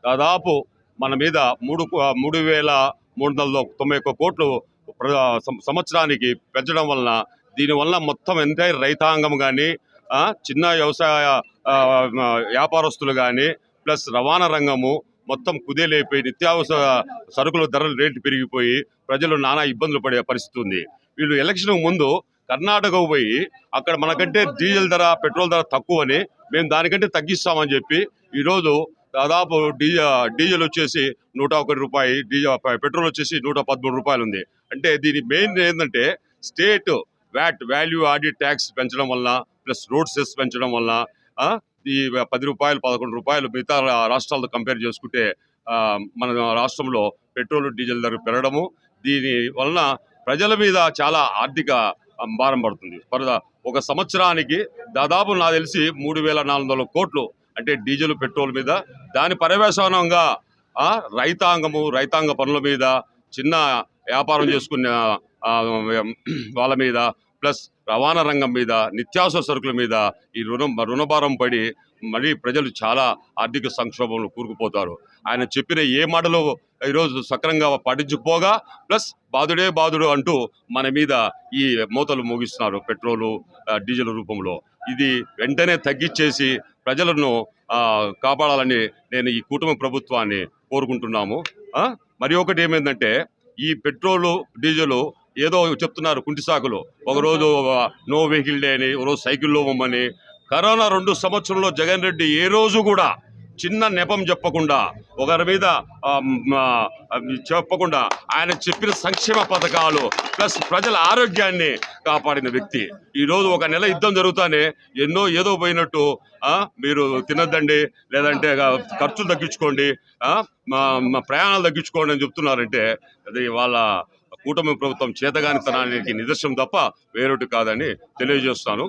దాదాపు మన మీద 3,391 కోట్లు సంవత్సరానికి పెంచడం వలన దీనివల్ల మొత్తం ఎంటైర్ రైతాంగం కానీ చిన్న వ్యవసాయ వ్యాపారస్తులు కానీ ప్లస్ రవాణా రంగము మొత్తం కుదేలైపోయి నిత్యావసర సరుకుల ధరలు రేట్లు పెరిగిపోయి ప్రజలు నానా ఇబ్బందులు పడే పరిస్థితి ఉంది. వీళ్ళు ఎలక్షన్ ముందు కర్ణాటకకు పోయి అక్కడ మనకంటే డీజిల్ ధర పెట్రోల్ ధర తక్కువని మేము దానికంటే తగ్గిస్తామని చెప్పి ఈరోజు దాదాపు డీజిల్ వచ్చేసి 101 రూపాయి, పెట్రోల్ వచ్చేసి 113 రూపాయలు ఉంది. అంటే దీని మెయిన్ ఏంటంటే స్టేట్ వాల్యూ యాడెడ్ ట్యాక్స్ పెంచడం వల్ల ప్లస్ రోడ్ సెస్ పెంచడం వల్ల ఈ 10 రూపాయలు 11 రూపాయలు మిగతా రాష్ట్రాలతో కంపేర్ చేసుకుంటే మన రాష్ట్రంలో పెట్రోల్ డీజిల్ ధర పెరగడము దీని వలన ప్రజల మీద చాలా ఆర్థిక భారం పడుతుంది. ఒక సంవత్సరానికి దాదాపు నాకు తెలిసి 3,400 కోట్లు అంటే డీజిల్ పెట్రోల్ మీద, దాని పర్యవసానంగా రైతాంగ పనుల మీద, చిన్న వ్యాపారం చేసుకున్న వాళ్ళ మీద ప్లస్ రవాణా రంగం మీద, నిత్యావసర సరుకుల మీద ఈ రుణభారం పడి మళ్ళీ ప్రజలు చాలా ఆర్థిక సంక్షోభంలో కూరుకుపోతారు. ఆయన చెప్పిన ఏ మాటలు ఈరోజు సక్రంగా పాటించకపోగా ప్లస్ బాధుడు అంటూ మన మీద ఈ మూతలు మోగిస్తున్నారు పెట్రోలు డీజిల్ రూపంలో. ఇది వెంటనే తగ్గించేసి ప్రజలను కాపాడాలని నేను ఈ కూటమి ప్రభుత్వాన్ని కోరుకుంటున్నాము. మరి ఒకటి ఏమైందంటే ఈ పెట్రోలు డీజిల్ ఏదో చెప్తున్నారు కుంటి సాకులు, ఒకరోజు నో వెహికల్ డే అని, ఒకరోజు సైకిల్లో పోమని. కరోనా 2 సంవత్సరంలో జగన్ రెడ్డి ఏ రోజు కూడా చిన్న నెపం చెప్పకుండా, ఒకరి మీద చెప్పకుండా ఆయన చెప్పిన సంక్షేమ పథకాలు ప్లస్ ప్రజల ఆరోగ్యాన్ని కాపాడిన వ్యక్తి. ఈరోజు ఒక నెల యుద్ధం జరుగుతానే ఏదో పోయినట్టు మీరు తినద్దండి, లేదంటే ఖర్చులు తగ్గించుకోండి, మా ప్రయాణాలు తగ్గించుకోండి అని చెప్తున్నారంటే అది వాళ్ళ కూటమి ప్రభుత్వం చేతగానితనానికి నిదర్శనం తప్ప వేరొకటి కాదని తెలియజేస్తాను.